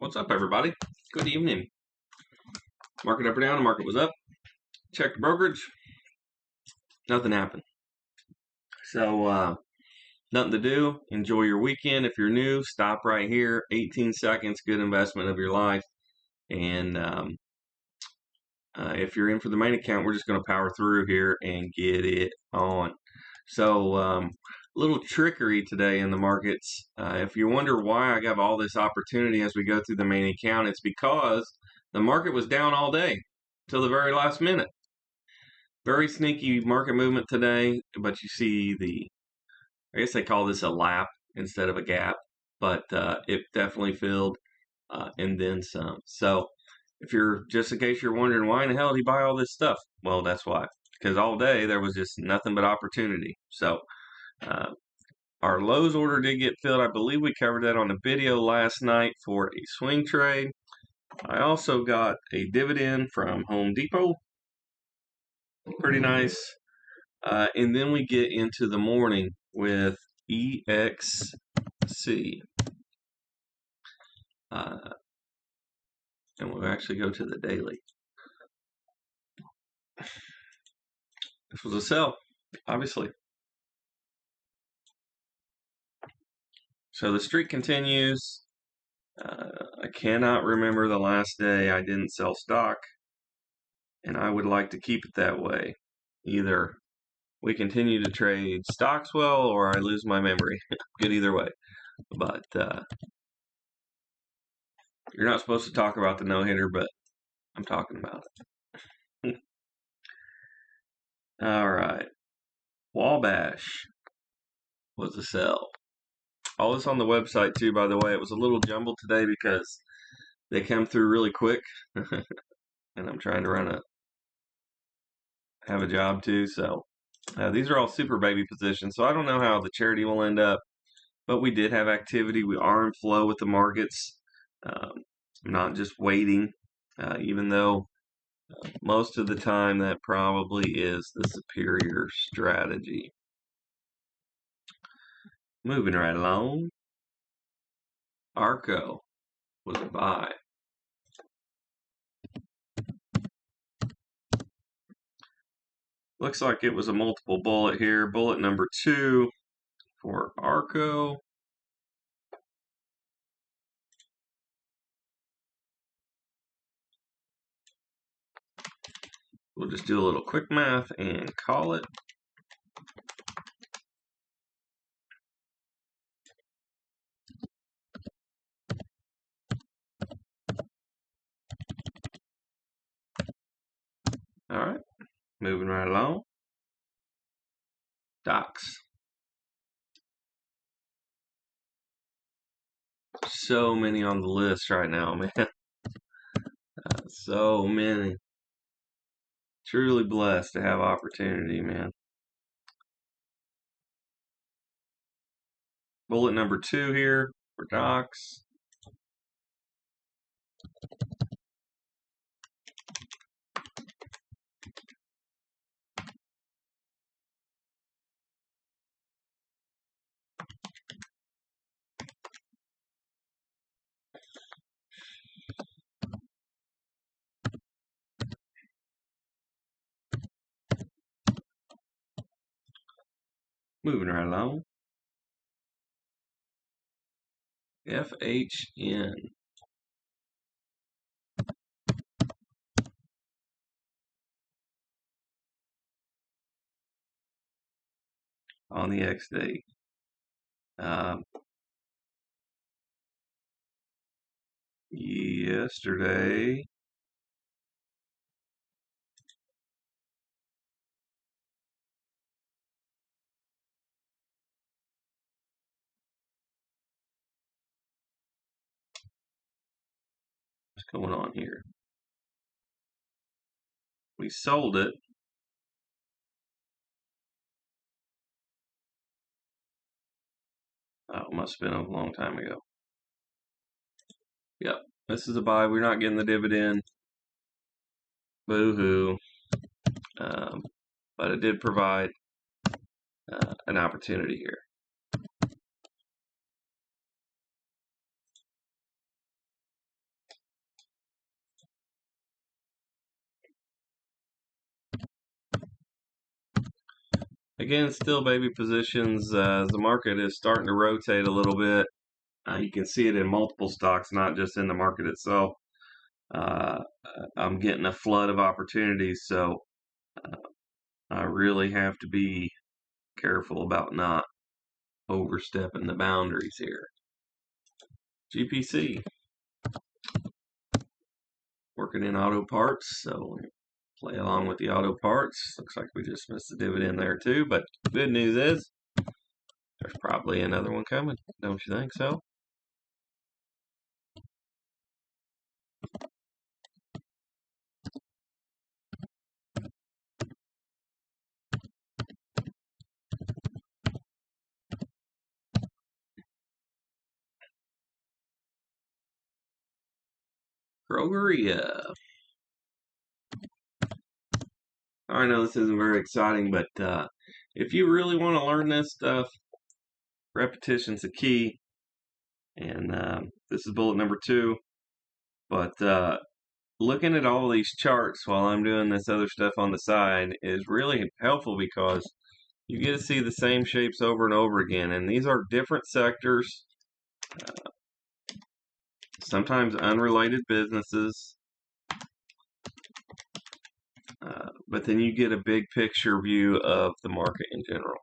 What's up, everybody? Good evening. Market up or down? The market was up. Checked brokerage. Nothing happened. So, nothing to do. Enjoy your weekend. If you're new, stop right here. 18 seconds. Good investment of your life. And if you're in for the main account, we're just going to power through here and get it on. So, little trickery today in the markets. If you wonder why I got all this opportunity as we go through the main account, it's because the market was down all day till the very last minute. Very sneaky market movement today, but you see I guess they call this a lap instead of a gap, but it definitely filled and then some. So if you're, just in case you're wondering why in the hell did he buy all this stuff? Well, that's why. Because all day there was just nothing but opportunity. So uh, our Lowe's order did get filled. I believe we covered that on the video last night for a swing trade. I also got a dividend from Home Depot. Pretty nice. And then we get into the morning with EXC. And we'll actually go to the daily. This was a sell, obviously. So the streak continues. I cannot remember the last day I didn't sell stock, and I would like to keep it that way. Either we continue to trade stocks well, or I lose my memory. Good either way. But you're not supposed to talk about the no-hitter, but I'm talking about it. All right. Wabash was a sell. All this on the website too, by the way. It was a little jumbled today because they come through really quick, and I'm trying to have a job too. So these are all super baby positions. So I don't know how the charity will end up, but we did have activity. We are in flow with the markets. I'm not just waiting, even though most of the time that probably is the superior strategy. Moving right along. Arco was a buy. Looks like it was a multiple bullet here. Bullet number 2 for Arco. We'll just do a little quick math and call it. All right, moving right along. Docs. So many on the list right now, man. So many. Truly blessed to have opportunity, man. Bullet number 2 here for Docs. Moving right along. FHN. On the XD. Yesterday, what's going on here? We sold it. Oh, it must have been a long time ago. Yep, this is a buy. We're not getting the dividend. Boo-hoo. But it did provide an opportunity here. Again, still baby positions as the market is starting to rotate a little bit. You can see it in multiple stocks, not just in the market itself. I'm getting a flood of opportunities, so I really have to be careful about not overstepping the boundaries here. GPC, working in auto parts, so play along with the auto parts. Looks like we just missed the dividend there too, but good news is there's probably another one coming. Don't you think so? Krogeria. I know this isn't very exciting, but if you really want to learn this stuff, repetition's the key. And this is bullet number 2. But looking at all these charts while I'm doing this other stuff on the side is really helpful because you get to see the same shapes over and over again. And these are different sectors, sometimes unrelated businesses. But then you get a big picture view of the market in general.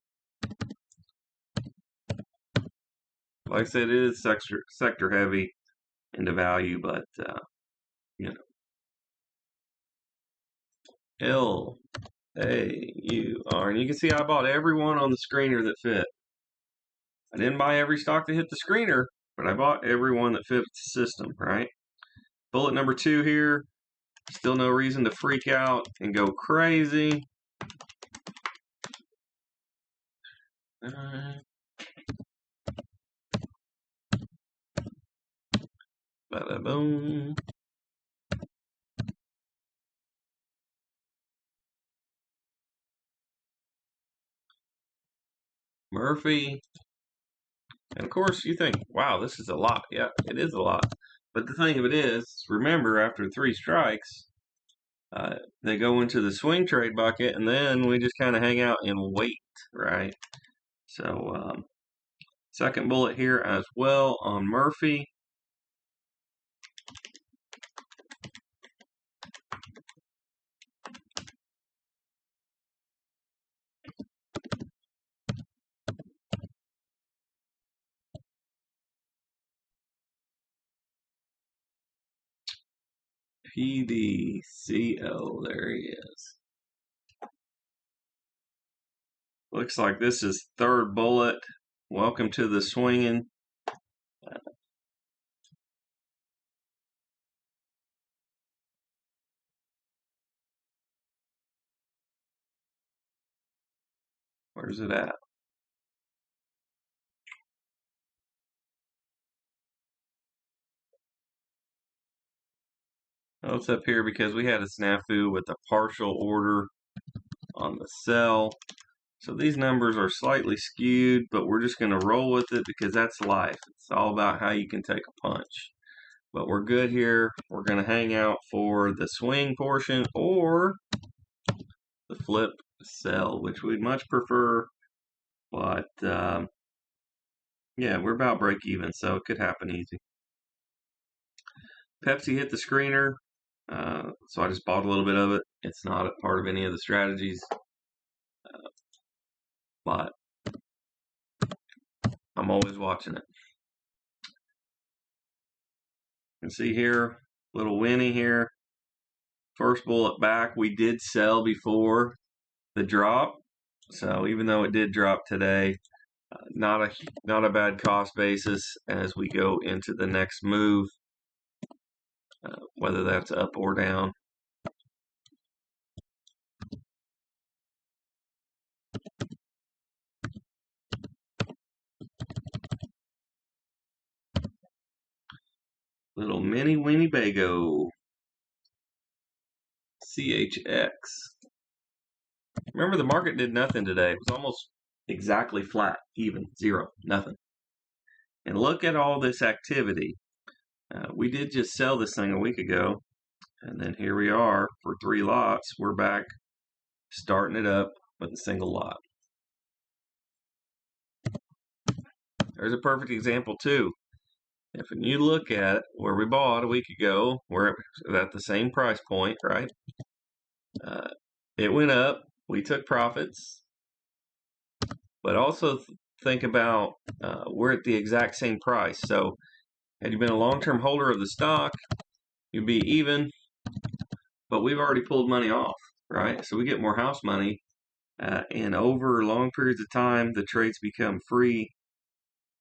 Like I said, it is sector heavy into value, but you know, LAUR, and you can see I bought every one on the screener that fit. I didn't buy every stock that hit the screener, but I bought every one that fit the system, right? Bullet number 2 here. Still no reason to freak out and go crazy. Bada boom. Murphy. And of course, you think, wow, this is a lot. Yeah, it is a lot. But the thing of it is, remember, after 3 strikes, they go into the swing trade bucket, and then we just kind of hang out and wait, right? So, second bullet here as well on Murphy. PDCO, there he is. Looks like this is third bullet. Welcome to the swinging. Where's it at? Oh, it's up here because we had a snafu with a partial order on the sell. So these numbers are slightly skewed, but we're just going to roll with it because that's life. It's all about how you can take a punch. But we're good here. We're going to hang out for the swing portion or the flip sell, which we'd much prefer. But yeah, we're about break even, so it could happen easy. Pepsi hit the screener, so I just bought a little bit of it. It's not a part of any of the strategies, but I'm always watching it. You can see here, little Winnie here. First bullet back, we did sell before the drop, so even though it did drop today, not a bad cost basis as we go into the next move, whether that's up or down. Little mini Winnebago. CHX. Remember, the market did nothing today. It was almost exactly flat, even, zero, nothing. And look at all this activity. We did just sell this thing a week ago, and then here we are for 3 lots. We're back starting it up with a single lot. There's a perfect example too. If you look at where we bought a week ago, we're at the same price point, right? Uh, it went up. We took profits, but also think about we're at the exact same price. So had you been a long-term holder of the stock, you'd be even, but we've already pulled money off, right? So we get more house money, and over long periods of time, the trades become free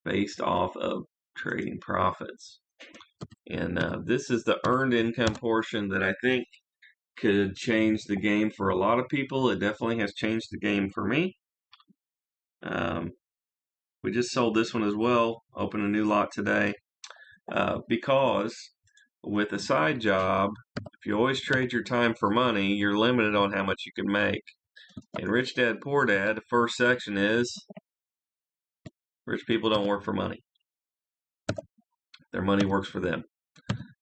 based off of trading profits. And this is the earned income portion that I think could change the game for a lot of people. It definitely has changed the game for me. We just sold this one as well, opened a new lot today, because with a side job, if you always trade your time for money, you're limited on how much you can make. And Rich Dad Poor Dad, the first section is rich people don't work for money. Their money works for them.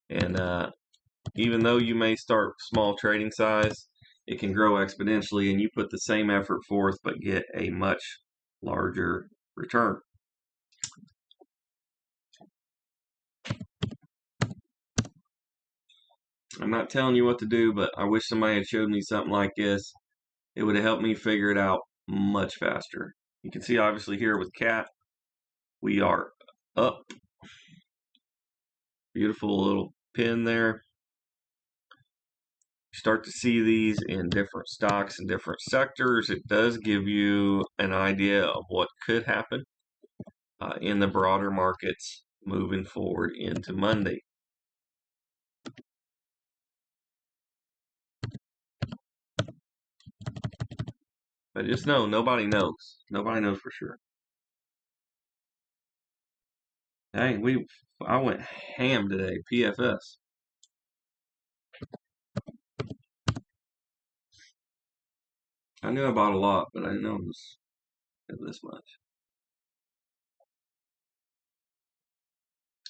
And even though you may start small trading size, it can grow exponentially and you put the same effort forth but get a much larger return. I'm not telling you what to do, but I wish somebody had showed me something like this. It would have helped me figure it out much faster. You can see obviously here with Cat, we are up. Beautiful little pin there. You start to see these in different stocks and different sectors. It does give you an idea of what could happen in the broader markets moving forward into Monday. But just know, nobody knows. Nobody knows for sure. Hey, I went ham today, PFS. I knew I bought a lot, but I didn't know it was this much.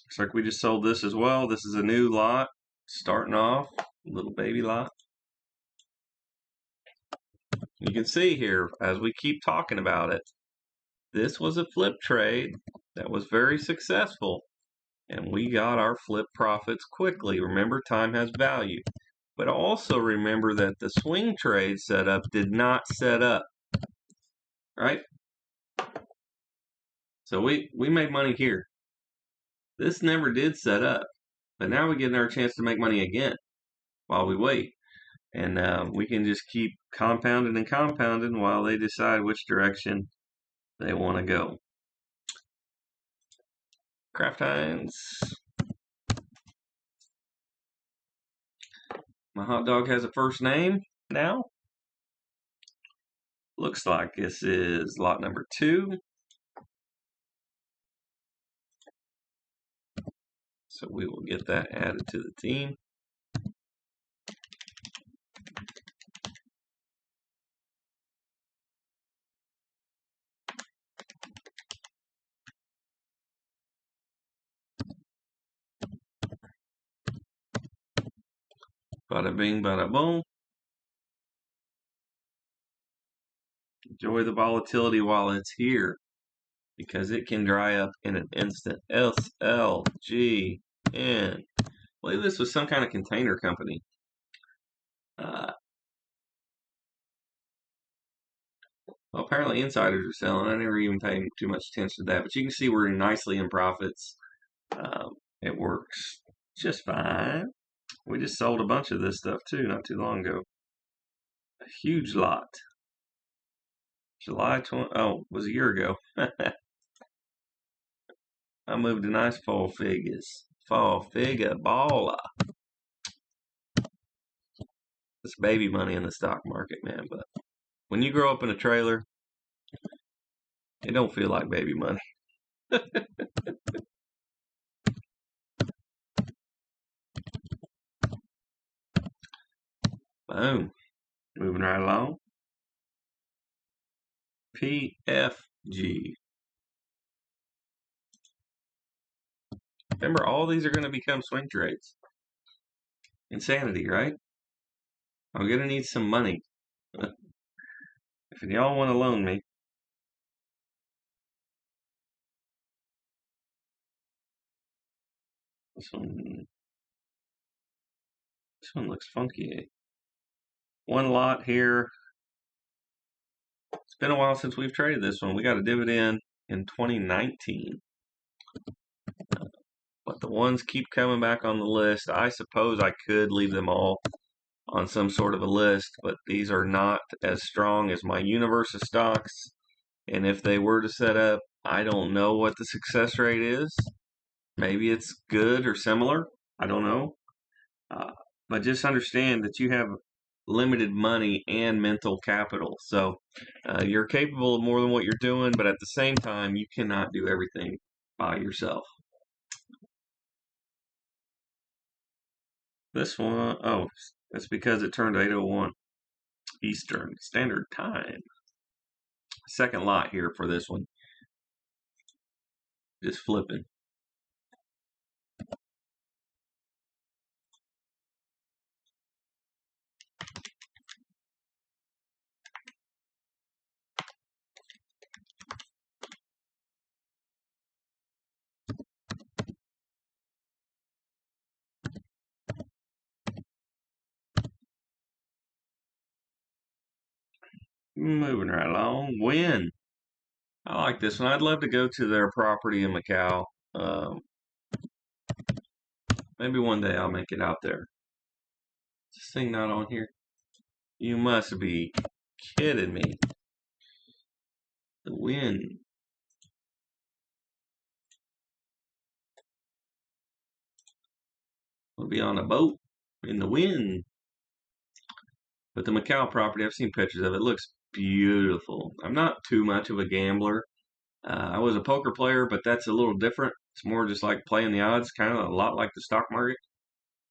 Looks like we just sold this as well. This is a new lot, starting off, little baby lot. You can see here, as we keep talking about it, this was a flip trade that was very successful, and we got our flip profits quickly. Remember, time has value. But also remember that the swing trade setup did not set up, right? So we made money here. This never did set up, but now we get our chance to make money again while we wait. And we can just keep compounding and compounding while they decide which direction they want to go. Kraft Heinz. My hot dog has a first name now. Looks like this is lot number 2. So we will get that added to the team. Bada bing, bada boom. Enjoy the volatility while it's here, because it can dry up in an instant. SLGN. I believe this was some kind of container company. Well, apparently insiders are selling. I never even paid too much attention to that, but you can see we're nicely in profits. It works just fine. We just sold a bunch of this stuff too, not too long ago. A huge lot. July 20. Oh, it was a year ago. I moved a nice fall figures. Fall figure baller. It's baby money in the stock market, man. But when you grow up in a trailer, it don't feel like baby money. Boom. Moving right along. PFG. Remember, all these are going to become swing trades. Insanity, right? I'm going to need some money. If y'all want to loan me, This one looks funky. One lot here. It's been a while since we've traded this one. We got a dividend in 2019. But the ones keep coming back on the list. I suppose I could leave them all on some sort of a list, but these are not as strong as my universe of stocks. And if they were to set up, I don't know what the success rate is. Maybe it's good or similar. I don't know. But just understand that you have limited money and mental capital. So you're capable of more than what you're doing, but at the same time, you cannot do everything by yourself. This one, oh, that's because it turned 8:01 Eastern Standard Time. Second lot here for this one. Just flipping. Moving right along. Win. I like this one. I'd love to go to their property in Macau. Maybe one day I'll make it out there. Is this thing not on here? You must be kidding me. The Win. We'll be on a boat in the wind. But the Macau property, I've seen pictures of it. It looks beautiful. I'm not too much of a gambler. I was a poker player, but that's a little different. It's more just like playing the odds, kind of a lot like the stock market.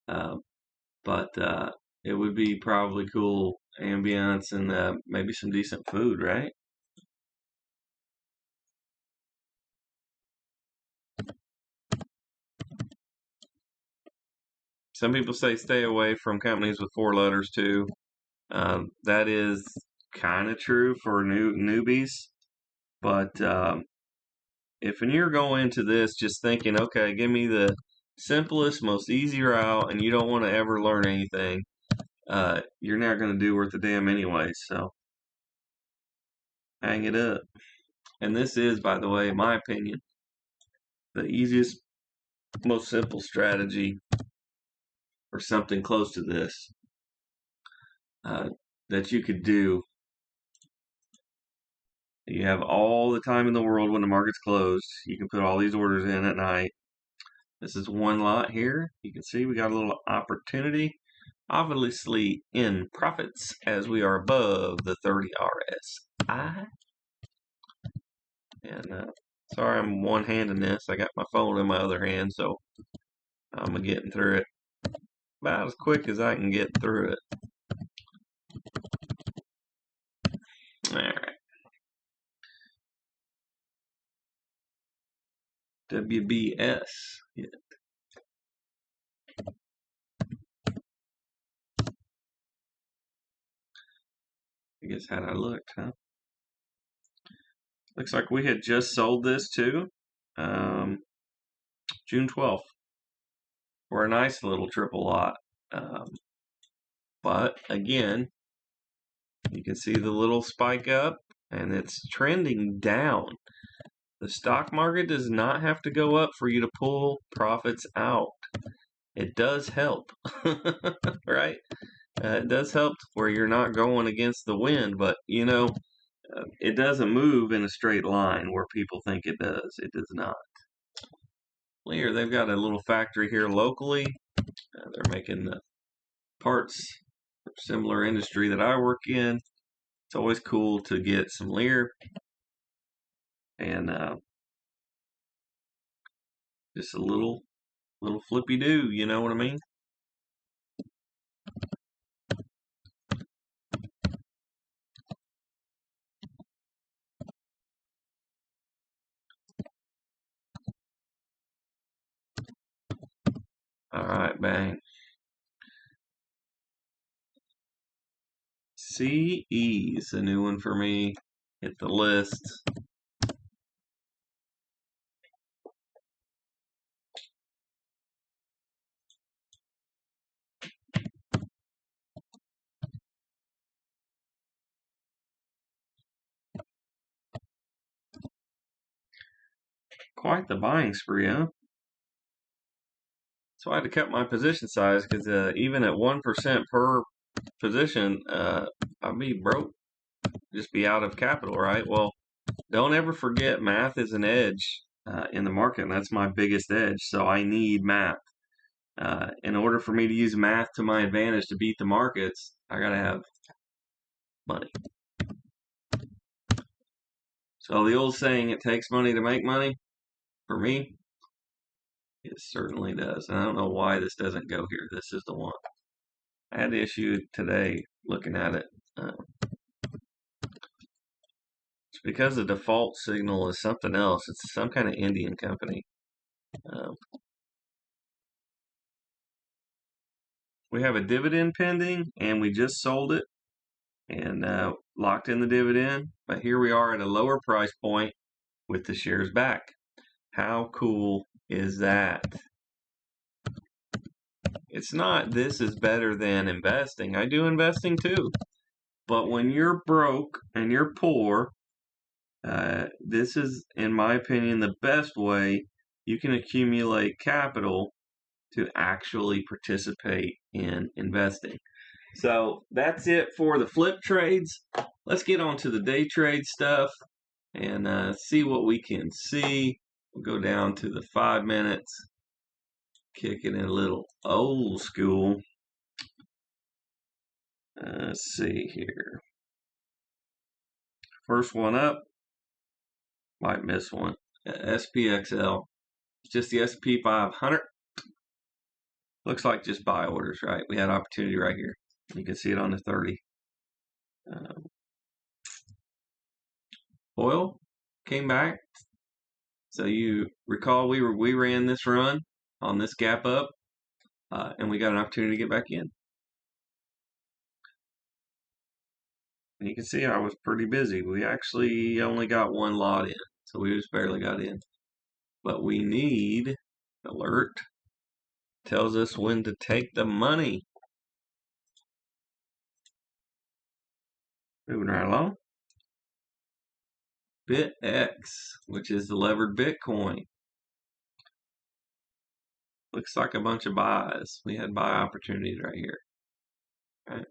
Uh, but it would be probably cool ambience and maybe some decent food, right? Some people say stay away from companies with four letters too. That is kind of true for newbies, but if you're going into this just thinking, okay, give me the simplest, most easy route, and you don't want to ever learn anything, you're not going to do worth a damn anyway. So hang it up. And this is, by the way, in my opinion, the easiest, most simple strategy or something close to this uh, that you could do. You have all the time in the world when the market's closed. You can put all these orders in at night. This is one lot here. You can see we got a little opportunity. Obviously in profits as we are above the 30 RSI. And sorry I'm one-handing this. I got my phone in my other hand, so I'm getting through it about as quick as I can get through it. All right. WBS. Yeah. I guess had I looked, huh? Looks like we had just sold this too. June 12th. For a nice little triple lot. But again, you can see the little spike up and it's trending down. The stock market does not have to go up for you to pull profits out. It does help, right? It does help where you're not going against the wind, but you know, it doesn't move in a straight line where people think it does. It does not. Here, they've got a little factory here locally. They're making the parts for similar industry that I work in. It's always cool to get some Lear and just a little flippy do, you know what I mean? All right, bang. CE is a new one for me. Hit the list. quite the buying spree, huh? So I had to cut my position size because even at 1% per position, I'd be broke, just be out of capital, right? Well, don't ever forget math is an edge in the market, and that's my biggest edge. So I need math. In order for me to use math to my advantage to beat the markets, I got to have money. So the old saying, it takes money to make money, for me, it certainly does. And I don't know why this doesn't go here. This is the one. I had the issue today looking at it. It's because the default signal is something else. It's some kind of Indian company. We have a dividend pending, and we just sold it and locked in the dividend. But here we are at a lower price point with the shares back. How cool is that? It's not this is better than investing. I do investing too. But when you're broke and you're poor, this is, in my opinion, the best way you can accumulate capital to actually participate in investing. So that's it for the flip trades. Let's get on to the day trade stuff and see what we can see. We'll go down to the 5 minutes, kick it in a little old school. Let's see here. First one up, might miss one. SPXL, it's just the S&P 500. Looks like just buy orders, right? We had opportunity right here. You can see it on the 30. Oil came back. So you recall we ran this run on this gap up, and we got an opportunity to get back in. And you can see I was pretty busy. We actually only got one lot in, so we just barely got in. But we need alert. Tells us when to take the money. Moving right along. BitX, which is the levered Bitcoin. Looks like a bunch of buys. We had buy opportunities right here. All right.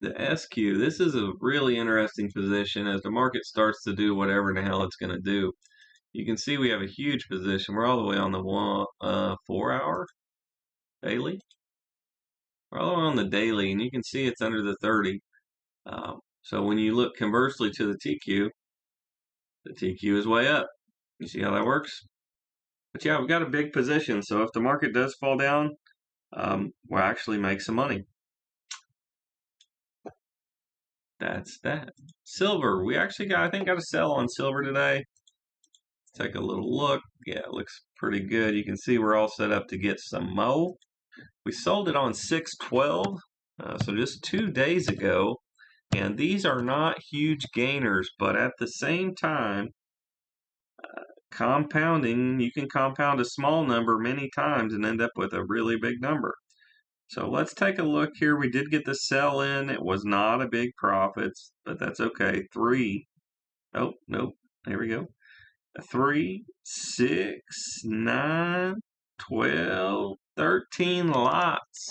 The SQ, this is a really interesting position as the market starts to do whatever the hell it's going to do. You can see we have a huge position. We're all the way on the 4 hour daily. We're all the way on the daily, and you can see it's under the 30. So when you look conversely to the TQ is way up. You see how that works? But yeah, we've got a big position. So if the market does fall down, we'll actually make some money. That's that. Silver, we actually got a sell on silver today. Let's take a little look. Yeah, it looks pretty good. You can see we're all set up to get some mo. We sold it on 6/12, so just 2 days ago. And these are not huge gainers, but at the same time, compounding, you can compound a small number many times and end up with a really big number. So let's take a look here. We did get the sell in. It was not a big profit, but that's okay. 3. Oh, nope. There we go. 3, 6, 9, 12, 13 lots.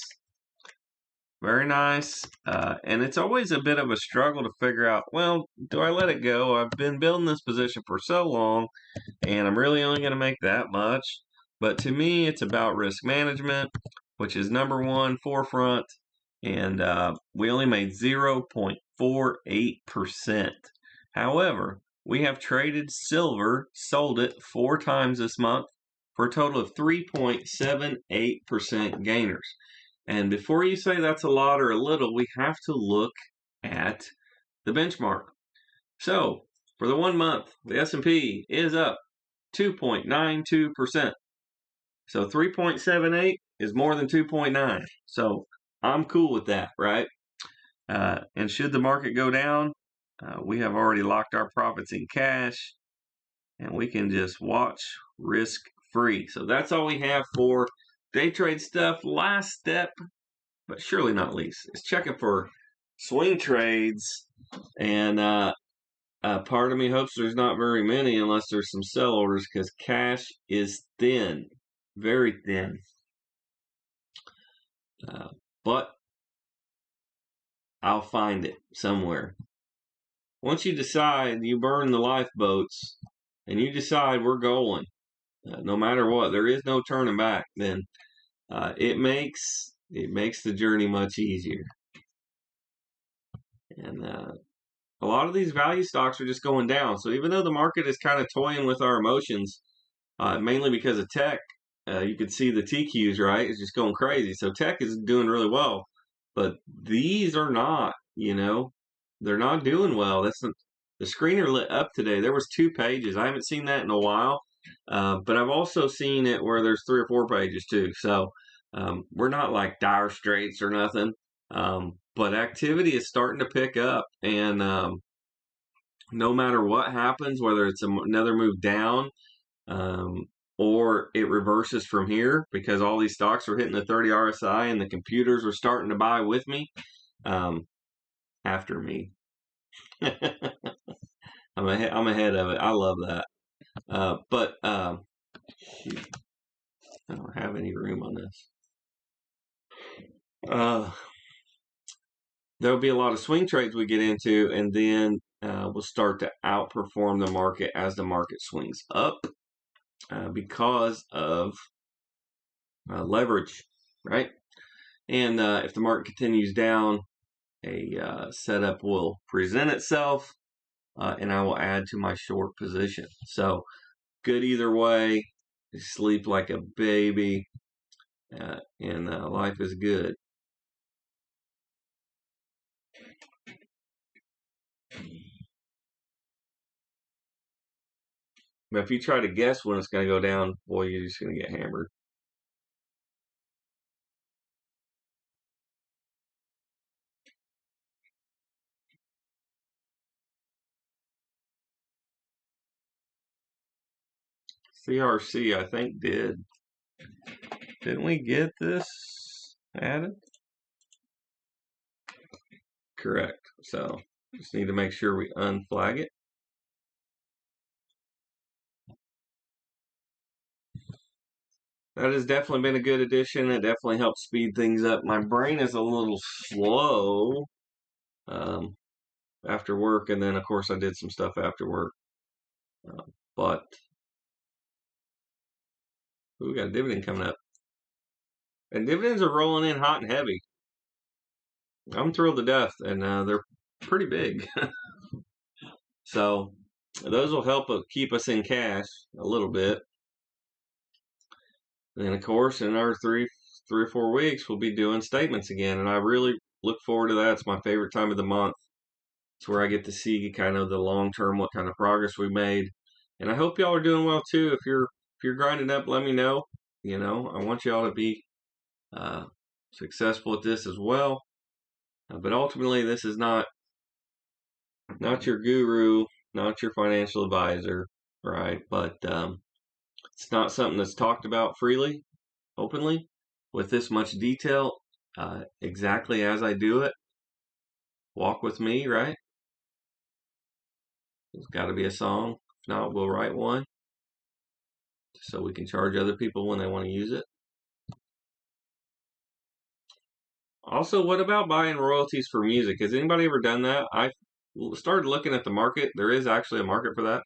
Very nice. And it's always a bit of a struggle to figure out, well, do I let it go? I've been building this position for so long, and I'm really only going to make that much. But to me, it's about risk management, which is number one, forefront. And we only made 0.48%. However, we have traded silver, sold it 4 times this month for a total of 3.78% gainers. And before you say that's a lot or a little, we have to look at the benchmark. So for the 1 month, the S&P is up 2.92%. So 3.78 is more than 2.9. So I'm cool with that, right? And should the market go down, we have already locked our profits in cash, and we can just watch risk-free. So that's all we have for day trade stuff. Last step, but surely not least, is checking for swing trades, and part of me hopes there's not very many unless there's some sell orders because cash is thin, very thin. But I'll find it somewhere. Once you decide, you burn the lifeboats, and you decide we're going, no matter what, there is no turning back. Then it makes the journey much easier. And a lot of these value stocks are just going down. So even though the market is kind of toying with our emotions, mainly because of tech, you can see the TQs, right? It's just going crazy. So tech is doing really well, but these are not. They're not doing well. The screener lit up today. There was 2 pages. I haven't seen that in a while, but I've also seen it where there's 3 or 4 pages too. So we're not like dire straits or nothing. But activity is starting to pick up, and no matter what happens, whether it's another move down or it reverses from here, because all these stocks are hitting the 30 RSI and the computers are starting to buy with me, after me. I'm ahead of it. I love that. But I don't have any room on this. There'll be a lot of swing trades we get into, and then we'll start to outperform the market as the market swings up because of leverage, right? And if the market continues down, a setup will present itself, and I will add to my short position. So good either way. You sleep like a baby, and life is good. But if you try to guess when it's going to go down, boy, you're just going to get hammered. CRC, I think, didn't we get this added? Correct. So just need to make sure we unflag it. That has definitely been a good addition. It definitely helps speed things up. My brain is a little slow after work, and then of course I did some stuff after work. But we got a dividend coming up, and dividends are rolling in hot and heavy. I'm thrilled to death, and they're pretty big. So those will help keep us in cash a little bit. And then, of course, in another three or 4 weeks, we'll be doing statements again, and I really look forward to that. It's my favorite time of the month. It's where I get to see kind of the long term, what kind of progress we made, and I hope y'all are doing well too. If you're grinding up, let me know. I want y'all to be successful at this as well. But ultimately, this is not your guru, not your financial advisor, right? But it's not something that's talked about freely, openly, with this much detail, exactly as I do it. Walk with me, right? There's got to be a song. If not, we'll write one so we can charge other people when they want to use it. Also, what about buying royalties for music? Has anybody ever done that? I started looking at the market. There is actually a market for that.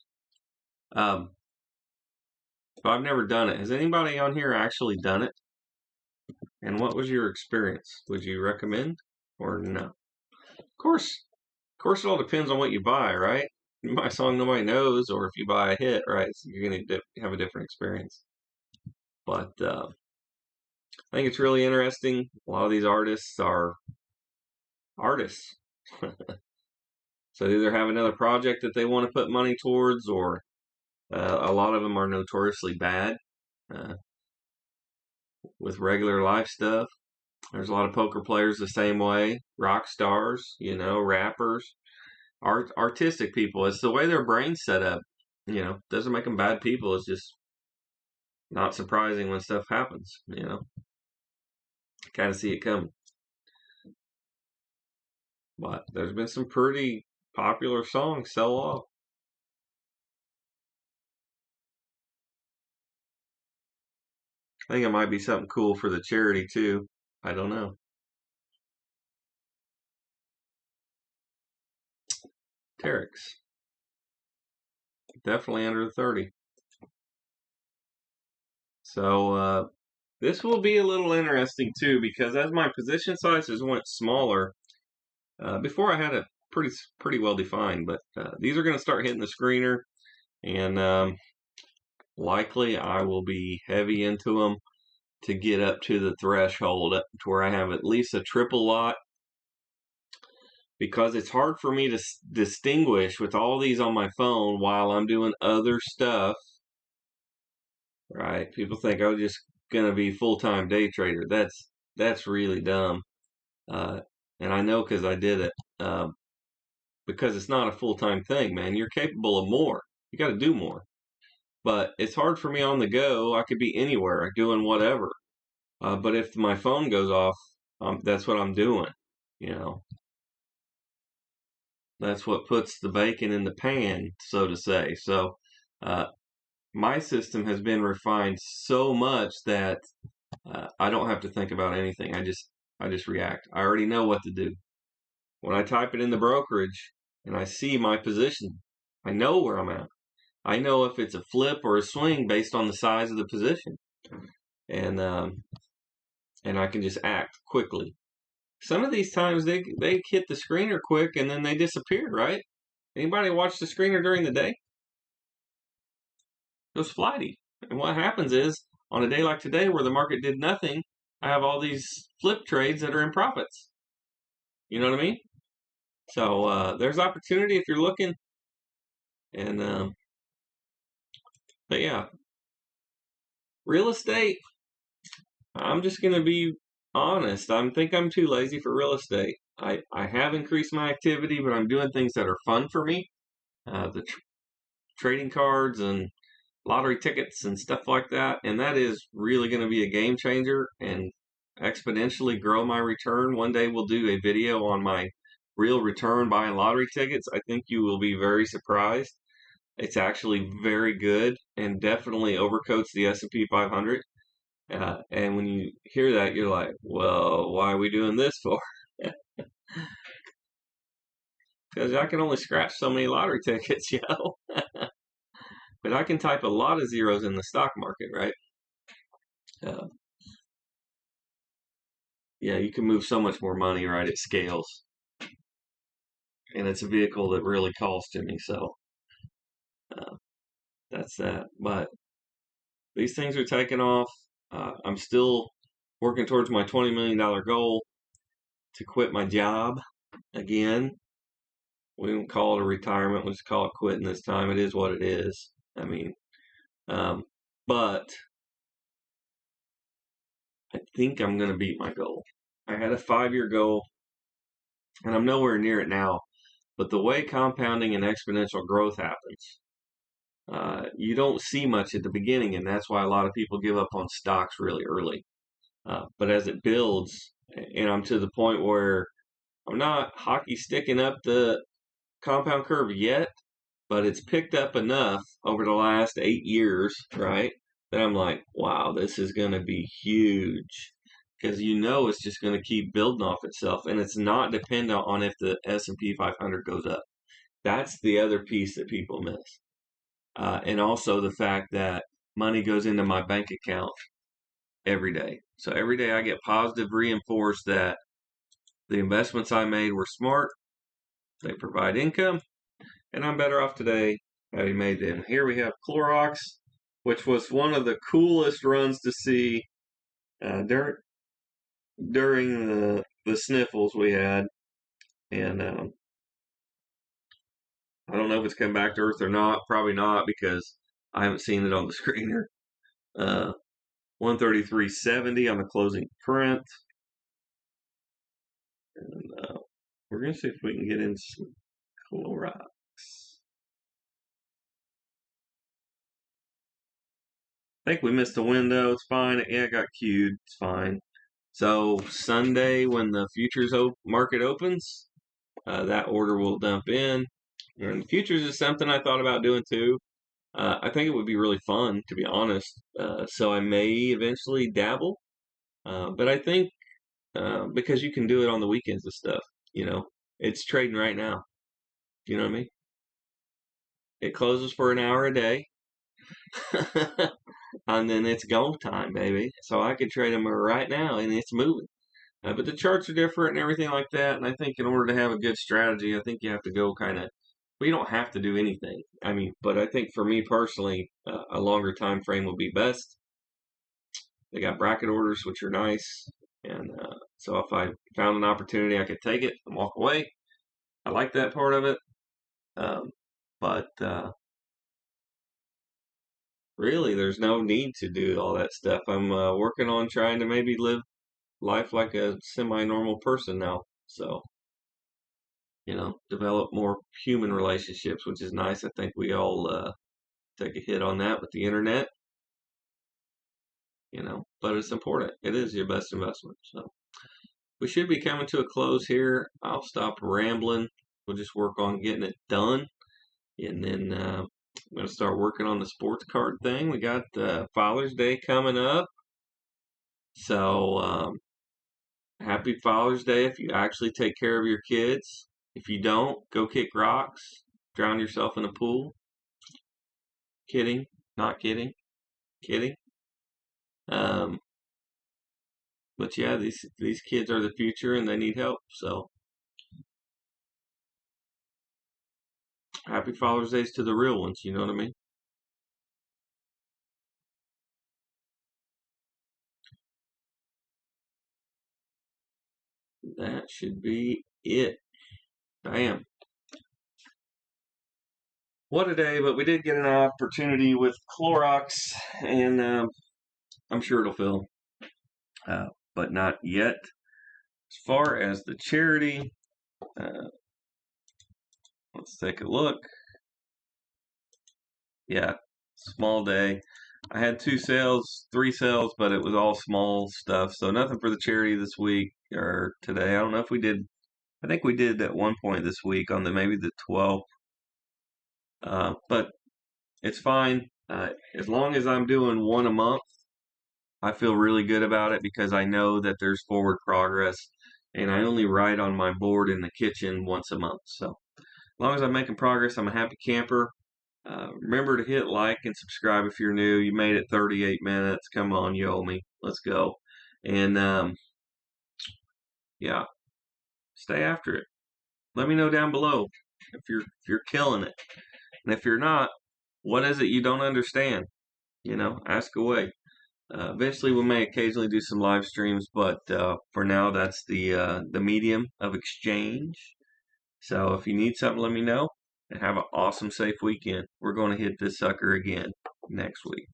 But I've never done it. Has anybody on here actually done it? And what was your experience? Would you recommend or no? Of course, it all depends on what you buy, right? You buy a song nobody knows, or if you buy a hit, right? So you're going to have a different experience. But I think it's really interesting. A lot of these artists are artists. So they either have another project that they want to put money towards, or a lot of them are notoriously bad with regular life stuff. There's a lot of poker players the same way, rock stars, rappers, artistic people. It's the way their brain's set up. Doesn't make them bad people. It's just not surprising when stuff happens. Kind of see it coming. But there's been some pretty popular songs sell off. I think it might be something cool for the charity too. I don't know. Terex, definitely under 30. So this will be a little interesting too, because as my position sizes went smaller, before I had it pretty well defined, but these are going to start hitting the screener, and likely I will be heavy into them to get up to the threshold up to where I have at least a triple lot, because it's hard for me to distinguish with all these on my phone while I'm doing other stuff. Right? People think I'm just going to be full-time day trader. That's really dumb. Uh, and I know because I did it. Because it's not a full-time thing, man. You're capable of more. You got to do more. But it's hard for me on the go. I could be anywhere doing whatever. But if my phone goes off, that's what I'm doing. You know, that's what puts the bacon in the pan, so to say. So, uh, my system has been refined so much that I don't have to think about anything. I just react. I already know what to do. When I type it in the brokerage and I see my position, I know where I'm at. I know if it's a flip or a swing based on the size of the position, and I can just act quickly. Some of these times they hit the screener quick and then they disappear. Right? Anybody watch the screener during the day? It goes flighty. And what happens is on a day like today where the market did nothing, I have all these flip trades that are in profits. You know what I mean? So there's opportunity if you're looking. And but yeah, real estate. I'm just gonna be honest. Think I'm too lazy for real estate. I have increased my activity, but I'm doing things that are fun for me. The trading cards and lottery tickets and stuff like that, and that is really going to be a game changer and exponentially grow my return. One day we'll do a video on my real return buying lottery tickets. I think you will be very surprised. It's actually very good and definitely overcoats the S&P 500. And when you hear that, you're like, well, why are we doing this for? Because I can only scratch so many lottery tickets, but I can type a lot of zeros in the stock market, right? Uh, yeah, you can move so much more money, right? It scales, and it's a vehicle that really calls to me. So uh, that's that. But these things are taking off. I'm still working towards my $20 million goal to quit my job again. We won't call it a retirement. We'll just call it quitting this time. It is what it is. I mean, um, but I think I'm going to beat my goal. I had a 5-year goal, and I'm nowhere near it now. But the way compounding and exponential growth happens, you don't see much at the beginning, and that's why a lot of people give up on stocks really early. But as it builds, and I'm to the point where I'm not hockey sticking up the compound curve yet, but it's picked up enough over the last 8 years, right? That I'm like, wow, this is going to be huge. Because it's just going to keep building off itself, and it's not dependent on if the S&P 500 goes up. That's the other piece that people miss. And also the fact that money goes into my bank account every day. So every day I get positive reinforced that the investments I made were smart, they provide income, and I'm better off today having made them. Here we have Clorox, which was one of the coolest runs to see during the sniffles we had. And I don't know if it's come back to earth or not. Probably not, because I haven't seen it on the screener. 133.70 on the closing print. And we're going to see if we can get in some Clorox. I think we missed a window. It's fine. Yeah, it got queued. It's fine. So Sunday, when the futures market opens, that order will dump in. And futures is something I thought about doing too. I think it would be really fun, to be honest. So I may eventually dabble. But I think because you can do it on the weekends and stuff, you know, it's trading right now. You know what I mean? It closes for an hour a day, and then it's go time, baby. So I could trade them right now, and it's moving. But the charts are different and everything like that. And I think in order to have a good strategy, I think you have to go kind of. Well, you don't have to do anything. I mean, but I think for me personally, a longer time frame would be best. They got bracket orders, which are nice. And so if I found an opportunity, I could take it and walk away. I like that part of it. Um, but really, there's no need to do all that stuff. I'm working on trying to maybe live life like a semi-normal person now. So, develop more human relationships, which is nice. I think we all take a hit on that with the internet, but it's important. It is your best investment. So we should be coming to a close here. I'll stop rambling. We'll just work on getting it done. And then I'm going to start working on the sports card thing. We got Father's Day coming up. So happy Father's Day if you actually take care of your kids. If you don't, go kick rocks, drown yourself in a pool. Kidding, not kidding, kidding. Um, but yeah, these kids are the future and they need help. So happy Father's Days to the real ones. You know what I mean? That should be it. Bam. What a day, but we did get an opportunity with Clorox, and I'm sure it'll fill, but not yet. As far as the charity, uh, let's take a look. Yeah, small day. I had 2 sales, 3 sales, but it was all small stuff, so nothing for the charity this week or today. I don't know if we did. I think we did at one point this week on maybe the 12th, but it's fine. As long as I'm doing one a month, I feel really good about it because I know that there's forward progress, and I only write on my board in the kitchen once a month. So as long as I'm making progress, I'm a happy camper. Remember to hit like and subscribe if you're new. You made it 38 minutes. Come on, you owe me. Let's go. And yeah, stay after it. Let me know down below if you're killing it, and if you're not, what is it you don't understand? Ask away. Eventually, we may occasionally do some live streams, but for now, that's the medium of exchange. So if you need something, let me know. And have an awesome, safe weekend. We're going to hit this sucker again next week.